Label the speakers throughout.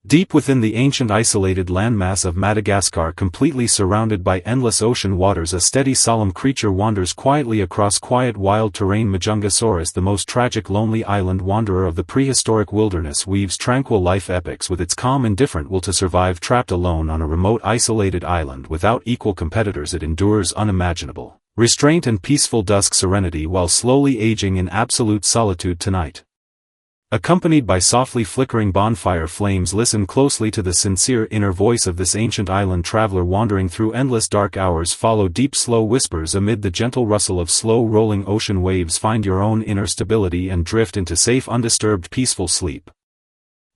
Speaker 1: Deep within the ancient isolated landmass of Madagascar, completely surrounded by endless ocean waters, a steady solemn creature wanders quietly across quiet wild terrain. Majungasaurus, the most tragic lonely island wanderer of the prehistoric wilderness, weaves tranquil life epics with its calm indifferent will to survive. Trapped alone on a remote isolated island without equal competitors, it endures unimaginable restraint and peaceful dusk serenity while slowly aging in absolute solitude tonight. Accompanied by softly flickering bonfire flames, listen closely to the sincere inner voice of this ancient island traveler wandering through endless dark hours. Follow deep slow whispers amid the gentle rustle of slow rolling ocean waves. Find your own inner stability and drift into safe, undisturbed, peaceful sleep.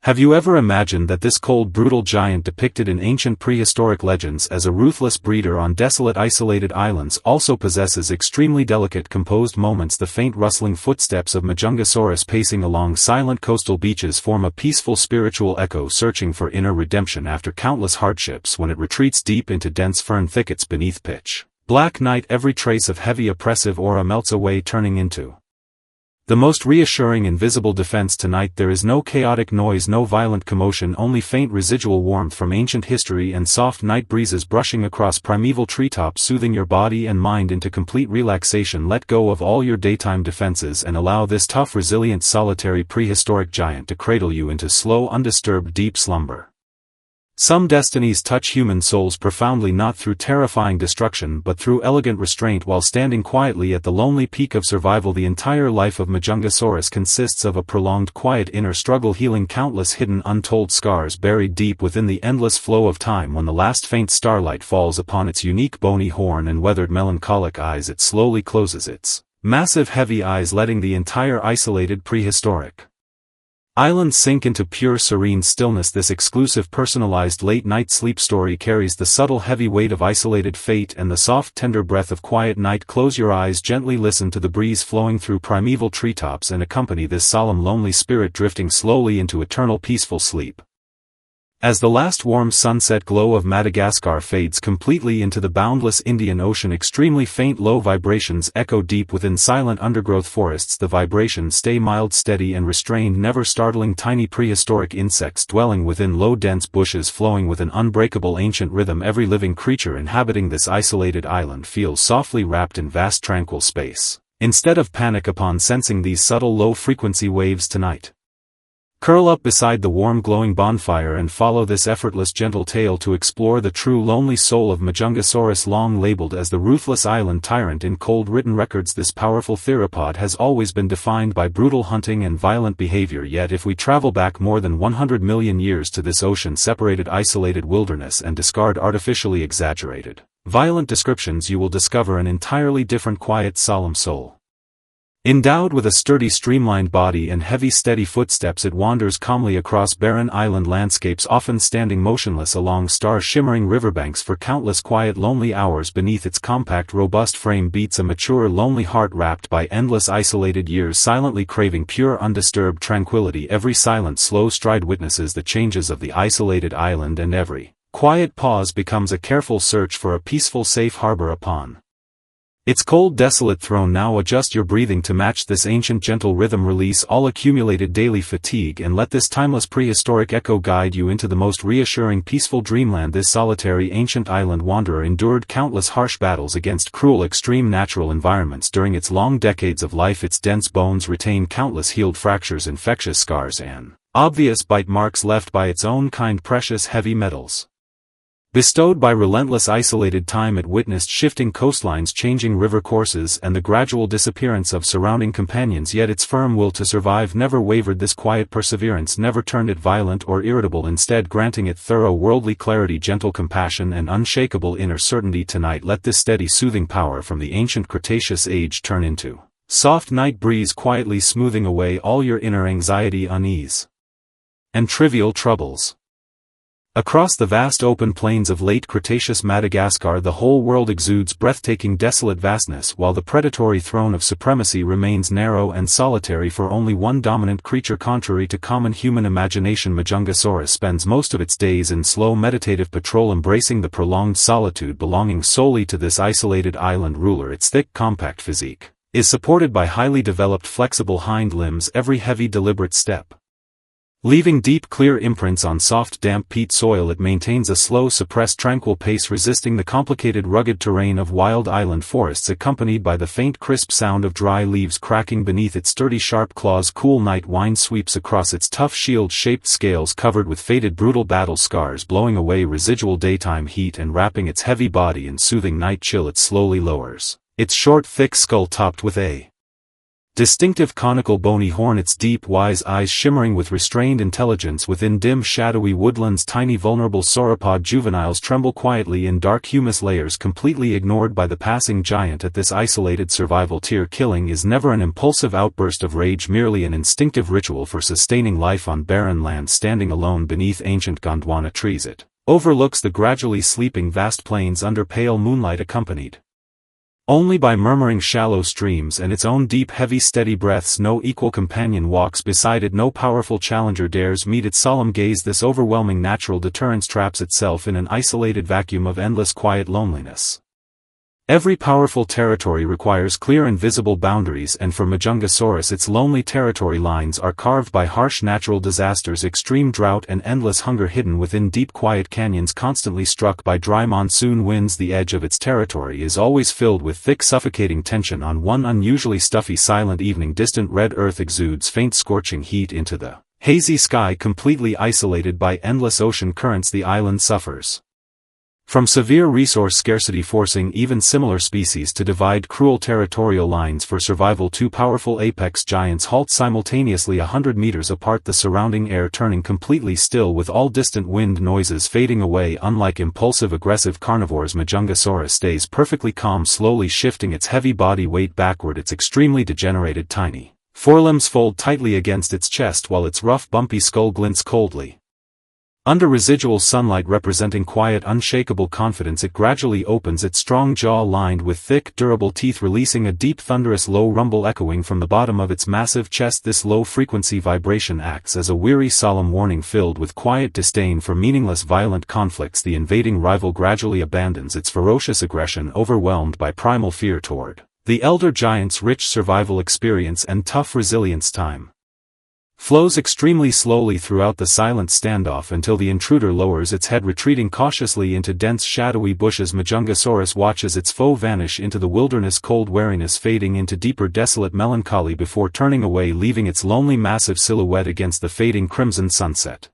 Speaker 1: Have you ever imagined that this cold, brutal giant depicted in ancient prehistoric legends as a ruthless breeder on desolate isolated islands also possesses extremely delicate composed moments? The faint rustling footsteps of Majungasaurus pacing along silent coastal beaches form a peaceful spiritual echo, searching for inner redemption after countless hardships. When it retreats deep into dense fern thickets beneath pitch black night, every trace of heavy oppressive aura melts away, turning into the most reassuring invisible defense. Tonight there is no chaotic noise, no violent commotion, only faint residual warmth from ancient history and soft night breezes brushing across primeval treetops, soothing your body and mind into complete relaxation. Let go of all your daytime defenses and allow this tough, resilient, solitary prehistoric giant to cradle you into slow, undisturbed, deep slumber. Some destinies touch human souls profoundly, not through terrifying destruction but through elegant restraint. While standing quietly at the lonely peak of survival, the entire life of Majungasaurus consists of a prolonged quiet inner struggle, healing countless hidden untold scars buried deep within the endless flow of time. When the last faint starlight falls upon its unique bony horn and weathered melancholic eyes, it slowly closes its massive heavy eyes, letting the entire isolated prehistoric island sink into pure serene stillness. This exclusive personalized late-night sleep story carries the subtle heavy weight of isolated fate and the soft tender breath of quiet night. Close your eyes, gently listen to the breeze flowing through primeval treetops and accompany this solemn lonely spirit drifting slowly into eternal peaceful sleep. As the last warm sunset glow of Madagascar fades completely into the boundless Indian Ocean, extremely faint low vibrations echo deep within silent undergrowth forests. The vibrations stay mild, steady and restrained, never startling. Tiny prehistoric insects dwelling within low dense bushes, flowing with an unbreakable ancient rhythm. Every living creature inhabiting this isolated island feels softly wrapped in vast tranquil space. Instead of panic upon sensing these subtle low-frequency waves tonight, curl up beside the warm glowing bonfire and follow this effortless gentle tale to explore the true lonely soul of Majungasaurus. Long labeled as the ruthless island tyrant in cold written records, this powerful theropod has always been defined by brutal hunting and violent behavior. Yet if we travel back more than 100 million years to this ocean-separated isolated wilderness and discard artificially exaggerated, violent descriptions, you will discover an entirely different, quiet, solemn soul. Endowed with a sturdy streamlined body and heavy steady footsteps, it wanders calmly across barren island landscapes, often standing motionless along star-shimmering riverbanks for countless quiet lonely hours. Beneath its compact robust frame beats a mature lonely heart wrapped by endless isolated years, silently craving pure undisturbed tranquility. Every silent slow stride witnesses the changes of the isolated island, and every quiet pause becomes a careful search for a peaceful safe harbor upon its cold desolate throne. Now adjust your breathing to match this ancient gentle rhythm. Release all accumulated daily fatigue and let this timeless prehistoric echo guide you into the most reassuring peaceful dreamland. This solitary ancient island wanderer endured countless harsh battles against cruel extreme natural environments during its long decades of life. Its dense bones retain countless healed fractures, infectious scars and obvious bite marks left by its own kind. Precious heavy metals bestowed by relentless isolated time, it witnessed shifting coastlines, changing river courses and the gradual disappearance of surrounding companions. Yet its firm will to survive never wavered. This quiet perseverance never turned it violent or irritable, instead granting it thorough worldly clarity, gentle compassion and unshakable inner certainty. Tonight let this steady soothing power from the ancient Cretaceous age turn into soft night breeze, quietly smoothing away all your inner anxiety, unease and trivial troubles. Across the vast open plains of late Cretaceous Madagascar, the whole world exudes breathtaking desolate vastness, while the predatory throne of supremacy remains narrow and solitary for only one dominant creature. Contrary to common human imagination, Majungasaurus spends most of its days in slow meditative patrol, embracing the prolonged solitude belonging solely to this isolated island ruler. Its thick compact physique is supported by highly developed flexible hind limbs. Every heavy deliberate step Leaving deep clear imprints on soft damp peat soil, it maintains a slow suppressed tranquil pace, resisting the complicated rugged terrain of wild island forests, accompanied by the faint crisp sound of dry leaves cracking beneath its sturdy sharp claws. Cool night wind sweeps across its tough shield-shaped scales covered with faded brutal battle scars, blowing away residual daytime heat and wrapping its heavy body in soothing night chill. It slowly lowers its short thick skull topped with a distinctive conical bony horn, its deep wise eyes shimmering with restrained intelligence. Within dim shadowy woodlands, tiny vulnerable sauropod juveniles tremble quietly in dark humus layers, completely ignored by the passing giant at this isolated survival tier. Killing is never an impulsive outburst of rage, merely an instinctive ritual for sustaining life on barren land. Standing alone beneath ancient Gondwana trees, it overlooks the gradually sleeping vast plains under pale moonlight, accompanied only by murmuring shallow streams and its own deep heavy steady breaths. No equal companion walks beside it, no powerful challenger dares meet its solemn gaze. This overwhelming natural deterrence traps itself in an isolated vacuum of endless quiet loneliness. Every powerful territory requires clear and visible boundaries, and for Majungasaurus its lonely territory lines are carved by harsh natural disasters, extreme drought and endless hunger hidden within deep quiet canyons constantly struck by dry monsoon winds. The edge of its territory is always filled with thick suffocating tension. On one unusually stuffy silent evening, distant red earth exudes faint scorching heat into the hazy sky. Completely isolated by endless ocean currents, the island suffers from severe resource scarcity, forcing even similar species to divide cruel territorial lines for survival. Two powerful apex giants halt simultaneously 100 meters apart, the surrounding air turning completely still with all distant wind noises fading away. Unlike impulsive aggressive carnivores, Majungasaurus stays perfectly calm, slowly shifting its heavy body weight backward. Its extremely degenerated tiny forelimbs fold tightly against its chest while its rough bumpy skull glints coldly under residual sunlight, representing quiet unshakable confidence. It gradually opens its strong jaw lined with thick durable teeth, releasing a deep thunderous low rumble echoing from the bottom of its massive chest. This low-frequency vibration acts as a weary solemn warning filled with quiet disdain for meaningless violent conflicts. The invading rival gradually abandons its ferocious aggression, overwhelmed by primal fear toward the elder giant's rich survival experience and tough resilience. Time flows extremely slowly throughout the silent standoff until the intruder lowers its head, retreating cautiously into dense shadowy bushes. Majungasaurus watches its foe vanish into the wilderness, cold wariness fading into deeper desolate melancholy before turning away, leaving its lonely massive silhouette against the fading crimson sunset.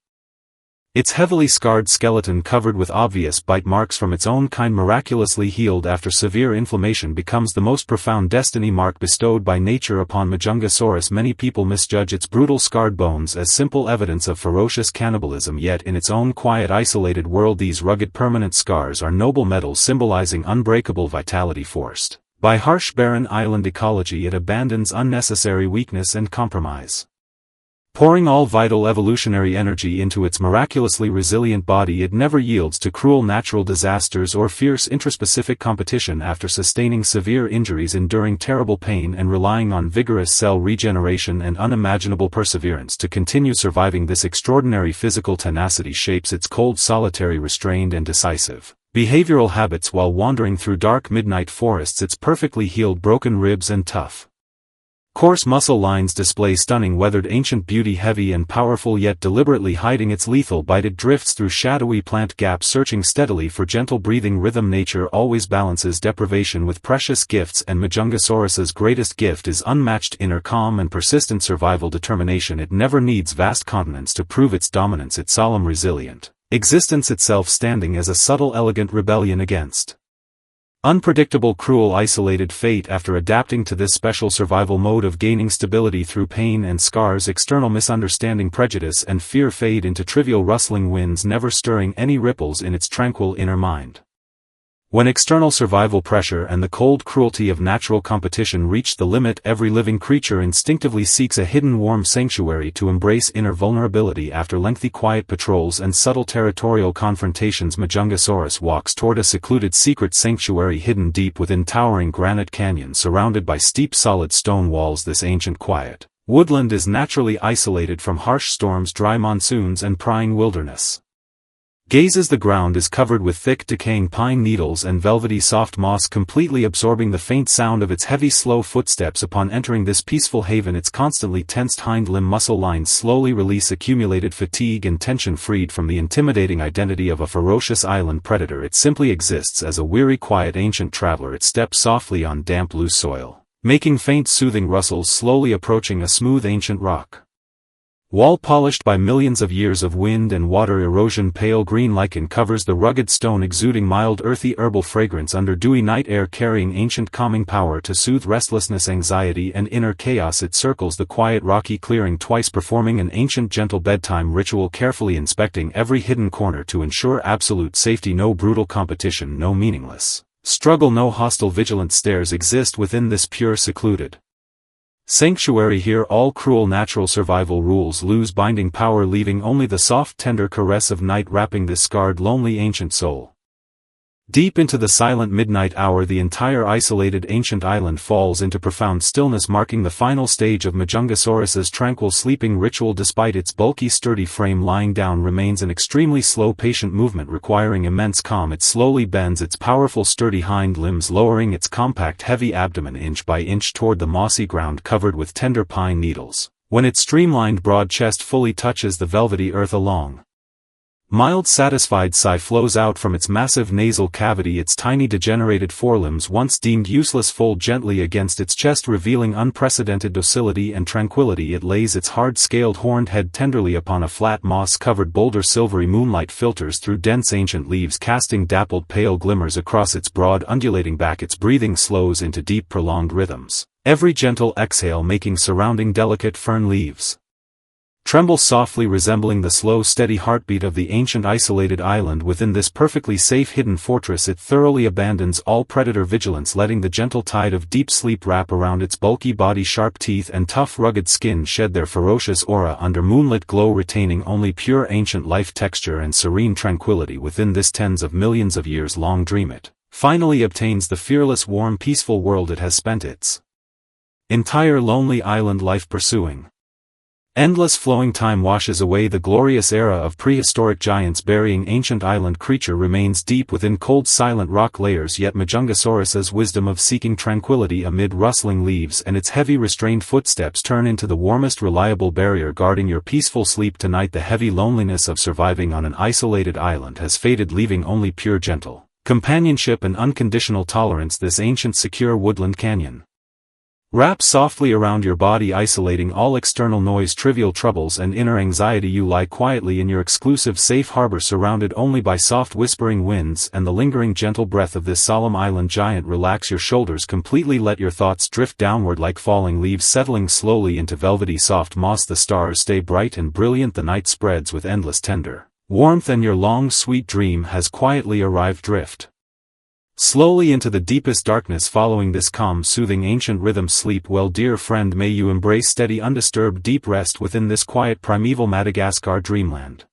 Speaker 1: Its heavily scarred skeleton, covered with obvious bite marks from its own kind, miraculously healed after severe inflammation, becomes the most profound destiny mark bestowed by nature upon Majungasaurus. Many people misjudge its brutal scarred bones as simple evidence of ferocious cannibalism, yet in its own quiet isolated world these rugged permanent scars are noble medals symbolizing unbreakable vitality. Forced by harsh barren island ecology, it abandons unnecessary weakness and compromise. Pouring all vital evolutionary energy into its miraculously resilient body, it never yields to cruel natural disasters or fierce intraspecific competition. After sustaining severe injuries, enduring terrible pain, and relying on vigorous cell regeneration and unimaginable perseverance to continue surviving, this extraordinary physical tenacity shapes its cold, solitary, restrained and decisive behavioral habits while wandering through dark midnight forests. Its perfectly healed broken ribs and tough coarse muscle lines display stunning weathered ancient beauty. Heavy and powerful yet deliberately hiding its lethal bite, it drifts through shadowy plant gaps, searching steadily for gentle breathing rhythm. Nature always balances deprivation with precious gifts, and Majungasaurus's greatest gift is unmatched inner calm and persistent survival determination. It never needs vast continents to prove its dominance, its solemn resilient existence itself standing as a subtle elegant rebellion against unpredictable, cruel, isolated fate. After adapting to this special survival mode of gaining stability through pain and scars, external misunderstanding, prejudice and fear fade into trivial rustling winds, never stirring any ripples in its tranquil inner mind. When external survival pressure and the cold cruelty of natural competition reach the limit, every living creature instinctively seeks a hidden warm sanctuary to embrace inner vulnerability. After lengthy quiet patrols and subtle territorial confrontations, Majungasaurus walks toward a secluded secret sanctuary hidden deep within towering granite canyons surrounded by steep solid stone walls. This ancient quiet woodland is naturally isolated from harsh storms, dry monsoons and prying wilderness. Gaze as the ground is covered with thick decaying pine needles and velvety soft moss, completely absorbing the faint sound of its heavy slow footsteps. Upon entering this peaceful haven, its constantly tensed hind limb muscle lines slowly release accumulated fatigue and tension. Freed from the intimidating identity of a ferocious island predator, it simply exists as a weary, quiet ancient traveler. It steps softly on damp loose soil, making faint soothing rustles, slowly approaching a smooth ancient rock wall polished by millions of years of wind and water erosion. Pale green lichen covers the rugged stone, exuding mild earthy herbal fragrance under dewy night air, carrying ancient calming power to soothe restlessness, anxiety and inner chaos. It circles the quiet rocky clearing twice, performing an ancient gentle bedtime ritual, carefully inspecting every hidden corner to ensure absolute safety. No brutal competition, no meaningless struggle, no hostile vigilant stares exist within this pure, secluded sanctuary. Here all cruel natural survival rules lose binding power, leaving only the soft tender caress of night wrapping this scarred lonely ancient soul. Deep into the silent midnight hour, the entire isolated ancient island falls into profound stillness, marking the final stage of Majungasaurus's tranquil sleeping ritual. Despite its bulky sturdy frame, lying down remains an extremely slow patient movement requiring immense calm. It slowly bends its powerful sturdy hind limbs, lowering its compact heavy abdomen inch by inch toward the mossy ground covered with tender pine needles. When its streamlined broad chest fully touches the velvety earth, a long, mild satisfied sigh flows out from its massive nasal cavity. Its tiny degenerated forelimbs, once deemed useless, fold gently against its chest, revealing unprecedented docility and tranquility. It lays its hard-scaled horned head tenderly upon a flat moss-covered boulder. Silvery moonlight filters through dense ancient leaves, casting dappled pale glimmers across its broad undulating back. Its breathing slows into deep prolonged rhythms, every gentle exhale making surrounding delicate fern leaves tremble softly, resembling the slow steady heartbeat of the ancient isolated island. Within this perfectly safe hidden fortress, it thoroughly abandons all predator vigilance, letting the gentle tide of deep sleep wrap around its bulky body. Sharp teeth and tough rugged skin shed their ferocious aura under moonlit glow, retaining only pure ancient life texture and serene tranquility. Within this tens of millions of years long dream, it finally obtains the fearless, warm, peaceful world it has spent its entire lonely island life pursuing. Endless flowing time washes away the glorious era of prehistoric giants, burying ancient island creature remains deep within cold silent rock layers. Yet Majungasaurus's wisdom of seeking tranquility amid rustling leaves and its heavy restrained footsteps turn into the warmest reliable barrier guarding your peaceful sleep tonight. The heavy loneliness of surviving on an isolated island has faded, leaving only pure gentle companionship and unconditional tolerance. This ancient secure woodland canyon wraps softly around your body, isolating all external noise, trivial troubles and inner anxiety. You lie quietly in your exclusive safe harbor, surrounded only by soft whispering winds and the lingering gentle breath of this solemn island giant. Relax your shoulders completely, let your thoughts drift downward like falling leaves settling slowly into velvety soft moss. The stars stay bright and brilliant, the night spreads with endless tender warmth, and your long sweet dream has quietly arrived. Drift slowly into the deepest darkness, following this calm soothing ancient rhythm. Sleep well, dear friend, may you embrace steady undisturbed deep rest within this quiet primeval Madagascar dreamland.